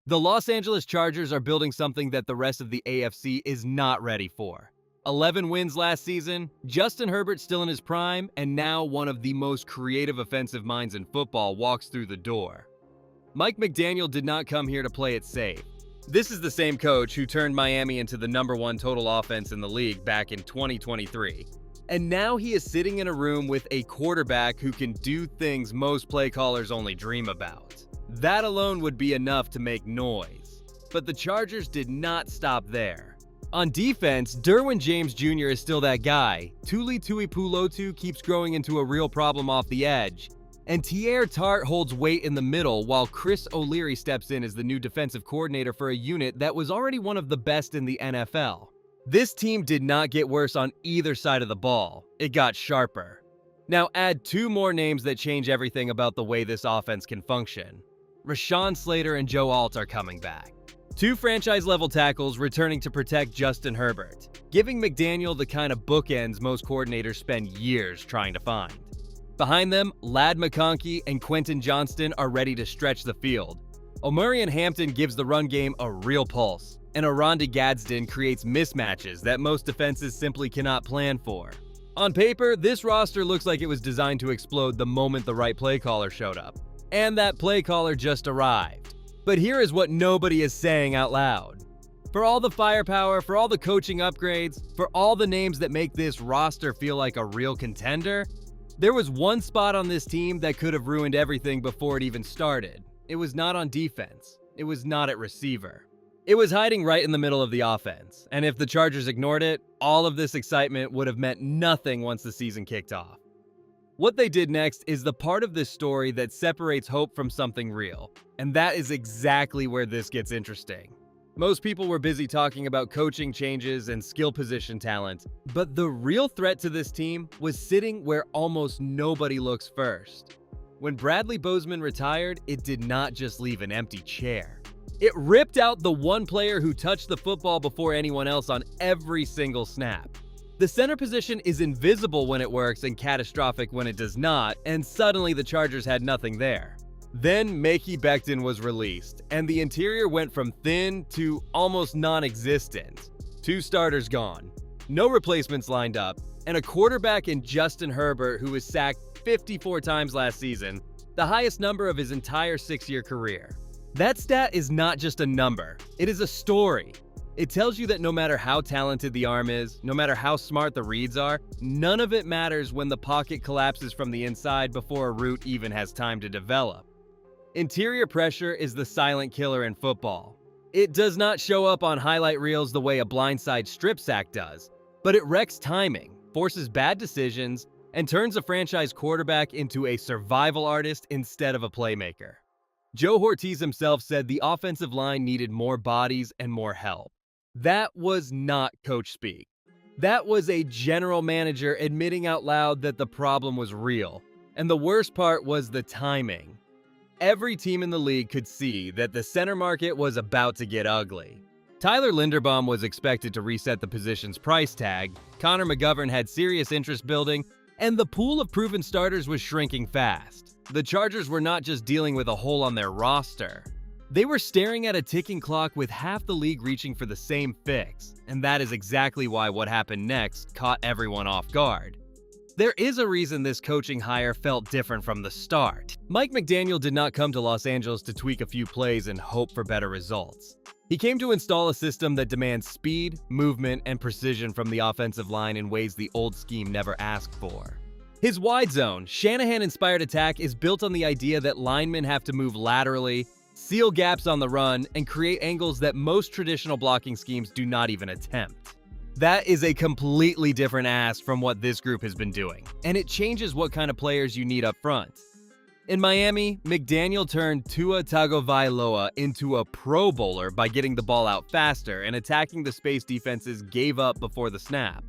The Los Angeles Chargers are building something that the rest of the AFC is not ready for. 11 wins last season, Justin Herbert still in his prime, and now one of the most creative offensive minds in football walks through the door. Mike McDaniel did not come here to play it safe. This is the same coach who turned Miami into the #1 total offense in the league back in 2023. And now he is sitting in a room with a quarterback who can do things most play callers only dream about. That alone would be enough to make noise. But the Chargers did not stop there. On defense, Derwin James Jr. is still that guy. Tuli Tuipulotu keeps growing into a real problem off the edge. And Teair Tart holds weight in the middle while Chris O'Leary steps in as the new defensive coordinator for a unit that was already one of the best in the NFL. This team did not get worse on either side of the ball. It got sharper. Now add two more names that change everything about the way this offense can function. Rashawn Slater and Joe Alt are coming back. Two franchise-level tackles returning to protect Justin Herbert, giving McDaniel the kind of bookends most coordinators spend years trying to find. Behind them, Ladd McConkey and Quentin Johnston are ready to stretch the field. Omarion Hampton gives the run game a real pulse, and Oronde Gadsden creates mismatches that most defenses simply cannot plan for. On paper, this roster looks like it was designed to explode the moment the right play caller showed up. And that play caller just arrived. But here is what nobody is saying out loud. For all the firepower, for all the coaching upgrades, for all the names that make this roster feel like a real contender, there was one spot on this team that could have ruined everything before it even started. It was not on defense. It was not at receiver. It was hiding right in the middle of the offense, and if the Chargers ignored it, all of this excitement would have meant nothing once the season kicked off. What they did next is the part of this story that separates hope from something real, and that is exactly where this gets interesting. Most people were busy talking about coaching changes and skill position talent, but the real threat to this team was sitting where almost nobody looks first. When Bradley Bozeman retired, it did not just leave an empty chair. It ripped out the one player who touched the football before anyone else on every single snap. The center position is invisible when it works and catastrophic when it does not, and suddenly the Chargers had nothing there. Then Mekhi Becton was released, and the interior went from thin to almost non-existent. Two starters gone, no replacements lined up, and a quarterback in Justin Herbert who was sacked 54 times last season, the highest number of his entire 6-year career. That stat is not just a number, it is a story. It tells you that no matter how talented the arm is, no matter how smart the reads are, none of it matters when the pocket collapses from the inside before a route even has time to develop. Interior pressure is the silent killer in football. It does not show up on highlight reels the way a blindside strip sack does, but it wrecks timing, forces bad decisions, and turns a franchise quarterback into a survival artist instead of a playmaker. Joe Ortiz himself said the offensive line needed more bodies and more help. That was not coach speak. That was a general manager admitting out loud that the problem was real. And the worst part was the timing. Every team in the league could see that the center market was about to get ugly. Tyler Linderbaum was expected to reset the position's price tag, Connor McGovern had serious interest building, and the pool of proven starters was shrinking fast. The Chargers were not just dealing with a hole on their roster. They were staring at a ticking clock with half the league reaching for the same fix, and that is exactly why what happened next caught everyone off guard. There is a reason this coaching hire felt different from the start. Mike McDaniel did not come to Los Angeles to tweak a few plays and hope for better results. He came to install a system that demands speed, movement, and precision from the offensive line in ways the old scheme never asked for. His wide zone, Shanahan-inspired attack is built on the idea that linemen have to move laterally, seal gaps on the run, and create angles that most traditional blocking schemes do not even attempt. That is a completely different ask from what this group has been doing, and it changes what kind of players you need up front. In Miami, McDaniel turned Tua Tagovailoa into a Pro Bowler by getting the ball out faster and attacking the space defenses gave up before the snap.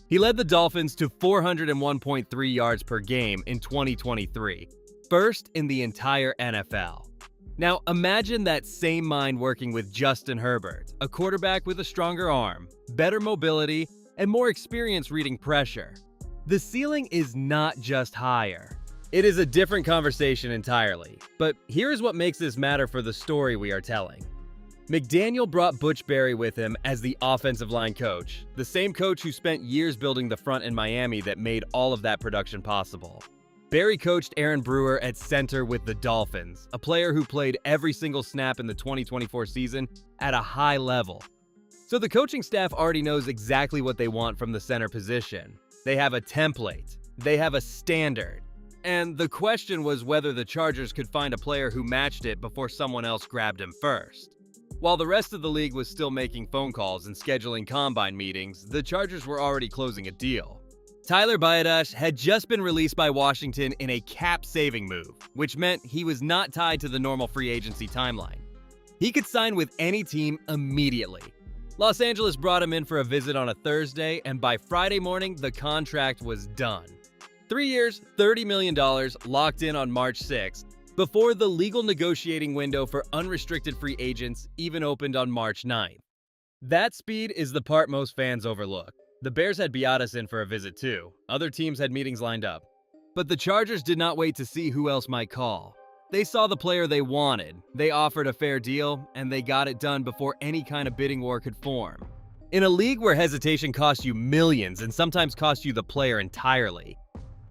He led the Dolphins to 401.3 yards per game in 2023, first in the entire NFL. Now imagine that same mind working with Justin Herbert, a quarterback with a stronger arm, better mobility, and more experience reading pressure. The ceiling is not just higher. It is a different conversation entirely, but here's what makes this matter for the story we are telling. McDaniel brought Butch Berry with him as the offensive line coach, the same coach who spent years building the front in Miami that made all of that production possible. Berry coached Aaron Brewer at center with the Dolphins, a player who played every single snap in the 2024 season at a high level. So the coaching staff already knows exactly what they want from the center position. They have a template. They have a standard. And the question was whether the Chargers could find a player who matched it before someone else grabbed him first. While the rest of the league was still making phone calls and scheduling combine meetings, the Chargers were already closing a deal. Tyler Biadasz had just been released by Washington in a cap-saving move, which meant he was not tied to the normal free agency timeline. He could sign with any team immediately. Los Angeles brought him in for a visit on a Thursday, and by Friday morning, the contract was done. 3 years, $30 million, locked in on March 6th, before the legal negotiating window for unrestricted free agents even opened on March 9th. That speed is the part most fans overlook. The Bears had Biadasz in for a visit too. Other teams had meetings lined up. But the Chargers did not wait to see who else might call. They saw the player they wanted, they offered a fair deal, and they got it done before any kind of bidding war could form. In a league where hesitation costs you millions and sometimes costs you the player entirely,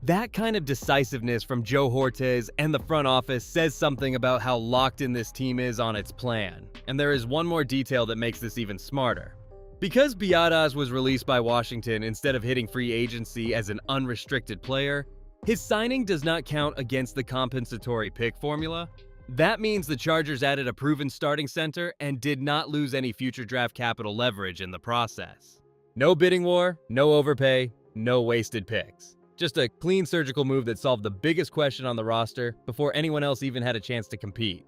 that kind of decisiveness from Joe Hortiz and the front office says something about how locked in this team is on its plan. And there is one more detail that makes this even smarter. Because Biadasz was released by Washington instead of hitting free agency as an unrestricted player, his signing does not count against the compensatory pick formula. That means the Chargers added a proven starting center and did not lose any future draft capital leverage in the process. No bidding war, no overpay, no wasted picks. Just a clean surgical move that solved the biggest question on the roster before anyone else even had a chance to compete.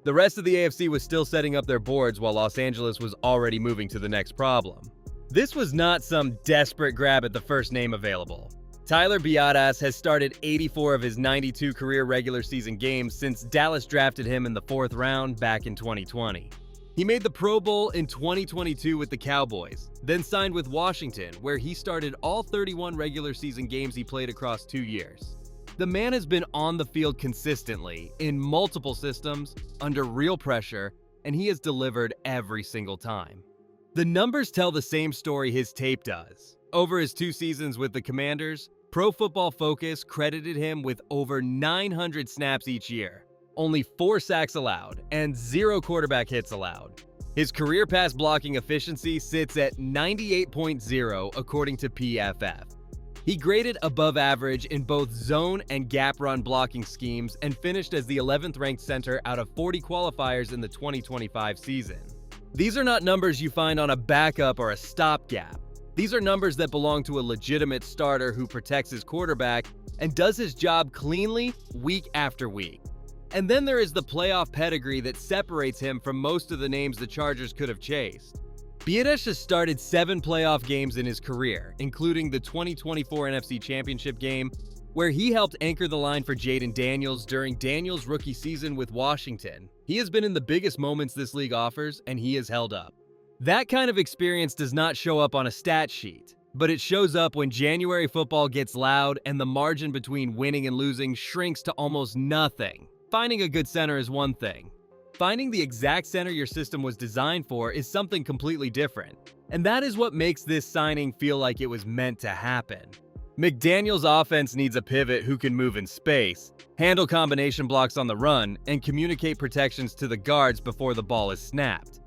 The rest of the AFC was still setting up their boards while Los Angeles was already moving to the next problem. This was not some desperate grab at the first name available. Tyler Biadasz has started 84 of his 92 career regular season games since Dallas drafted him in the 4th round back in 2020. He made the Pro Bowl in 2022 with the Cowboys, then signed with Washington, where he started all 31 regular season games he played across 2 years. The man has been on the field consistently, in multiple systems, under real pressure, and he has delivered every single time. The numbers tell the same story his tape does. Over his 2 seasons with the Commanders, Pro Football Focus credited him with over 900 snaps each year, only 4 sacks allowed, and 0 quarterback hits allowed. His career pass blocking efficiency sits at 98.0 according to PFF. He graded above average in both zone and gap run blocking schemes and finished as the 11th ranked center out of 40 qualifiers in the 2025 season. These are not numbers you find on a backup or a stopgap. These are numbers that belong to a legitimate starter who protects his quarterback and does his job cleanly week after week. And then there is the playoff pedigree that separates him from most of the names the Chargers could have chased. Biadasz has started 7 playoff games in his career, including the 2024 NFC Championship game, where he helped anchor the line for Jaden Daniels during Daniels' rookie season with Washington. He has been in the biggest moments this league offers, and he has held up. That kind of experience does not show up on a stat sheet, but it shows up when January football gets loud and the margin between winning and losing shrinks to almost nothing. Finding a good center is one thing. Finding the exact center your system was designed for is something completely different. And that is what makes this signing feel like it was meant to happen. McDaniel's offense needs a pivot who can move in space, handle combination blocks on the run, and communicate protections to the guards before the ball is snapped.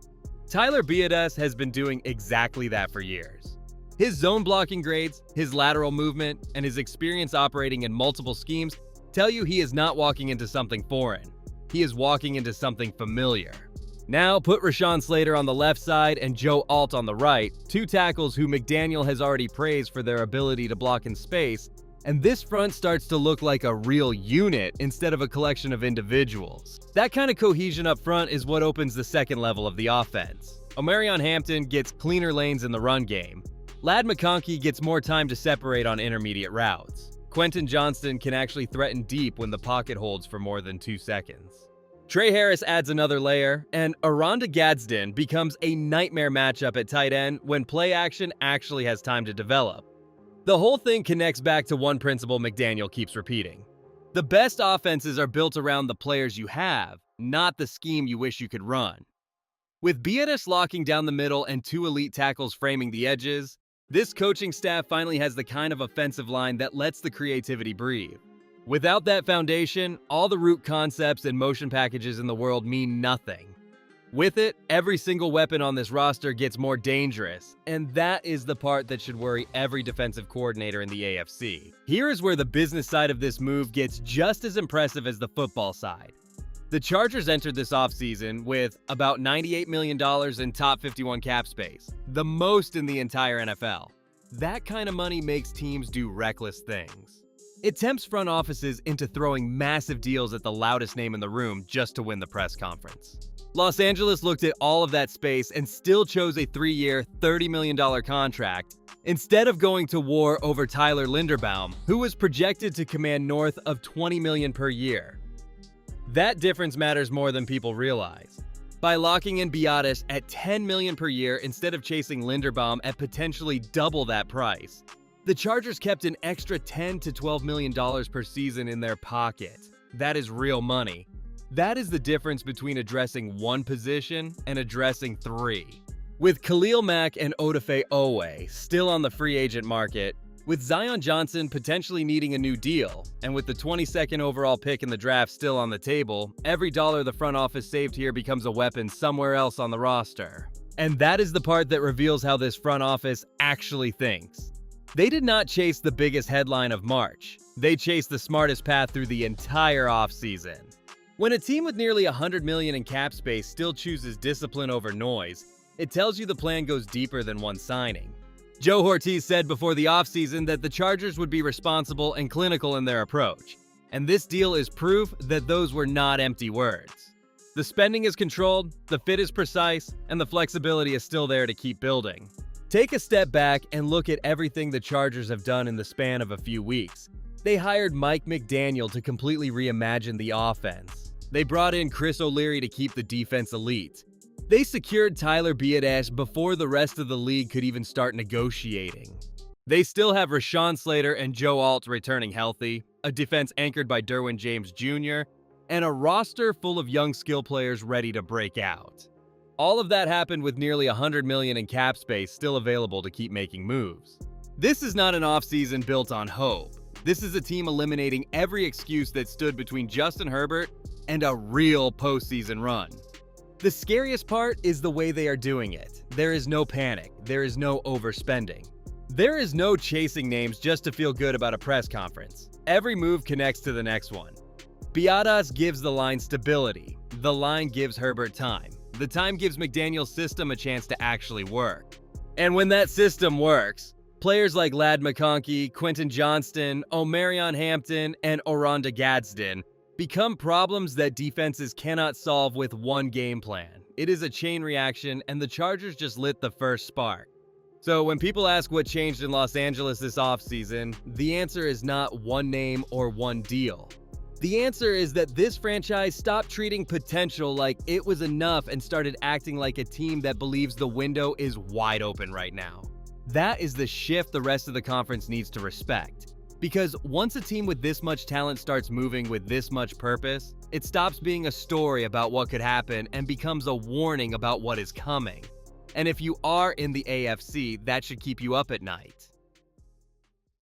Tyler Biadasz has been doing exactly that for years. His zone blocking grades, his lateral movement, and his experience operating in multiple schemes tell you he is not walking into something foreign. He is walking into something familiar. Now, put Rashawn Slater on the left side and Joe Alt on the right, 2 tackles who McDaniel has already praised for their ability to block in space, and this front starts to look like a real unit instead of a collection of individuals. That kind of cohesion up front is what opens the second level of the offense. Omarion Hampton gets cleaner lanes in the run game. Ladd McConkey gets more time to separate on intermediate routes. Quentin Johnston can actually threaten deep when the pocket holds for more than 2 seconds. Trey Harris adds another layer, and Aranda Gadsden becomes a nightmare matchup at tight end when play action actually has time to develop. The whole thing connects back to one principle McDaniel keeps repeating. The best offenses are built around the players you have, not the scheme you wish you could run. With Biadasz locking down the middle and two elite tackles framing the edges, this coaching staff finally has the kind of offensive line that lets the creativity breathe. Without that foundation, all the root concepts and motion packages in the world mean nothing. With it, every single weapon on this roster gets more dangerous, and that is the part that should worry every defensive coordinator in the AFC. Here is where the business side of this move gets just as impressive as the football side. The Chargers entered this offseason with about $98 million in top 51 cap space, the most in the entire NFL. That kind of money makes teams do reckless things. It tempts front offices into throwing massive deals at the loudest name in the room just to win the press conference. Los Angeles looked at all of that space and still chose a 3-year, $30 million contract instead of going to war over Tyler Linderbaum, who was projected to command north of $20 million per year. That difference matters more than people realize. By locking in Biadasz at $10 million per year instead of chasing Linderbaum at potentially double that price, the Chargers kept an extra $10 to $12 million per season in their pocket. That is real money. That is the difference between addressing one position and addressing three. With Khalil Mack and Odafe Oweh still on the free agent market, with Zion Johnson potentially needing a new deal, and with the 22nd overall pick in the draft still on the table, every dollar the front office saved here becomes a weapon somewhere else on the roster. And that is the part that reveals how this front office actually thinks. They did not chase the biggest headline of March. They chased the smartest path through the entire offseason. When a team with nearly $100 million in cap space still chooses discipline over noise, it tells you the plan goes deeper than one signing. Joe Ortiz said before the offseason that the Chargers would be responsible and clinical in their approach, and this deal is proof that those were not empty words. The spending is controlled, the fit is precise, and the flexibility is still there to keep building. Take a step back and look at everything the Chargers have done in the span of a few weeks. They hired Mike McDaniel to completely reimagine the offense. They brought in Chris O'Leary to keep the defense elite. They secured Tyler Biadasz before the rest of the league could even start negotiating. They still have Rashawn Slater and Joe Alt returning healthy, a defense anchored by Derwin James Jr., and a roster full of young skill players ready to break out. All of that happened with nearly $100 million in cap space still available to keep making moves. This is not an offseason built on hope. This is a team eliminating every excuse that stood between Justin Herbert and a real postseason run. The scariest part is the way they are doing it. There is no panic. There is no overspending. There is no chasing names just to feel good about a press conference. Every move connects to the next one. Biadasz gives the line stability. The line gives Herbert time. The time gives McDaniel's system a chance to actually work. And when that system works, players like Ladd McConkey, Quentin Johnston, Omarion Hampton, and Oronda Gadsden become problems that defenses cannot solve with one game plan. It is a chain reaction, and the Chargers just lit the first spark. So when people ask what changed in Los Angeles this offseason, the answer is not one name or one deal. The answer is that this franchise stopped treating potential like it was enough and started acting like a team that believes the window is wide open right now. That is the shift the rest of the conference needs to respect. Because once a team with this much talent starts moving with this much purpose, it stops being a story about what could happen and becomes a warning about what is coming. And if you are in the AFC, that should keep you up at night.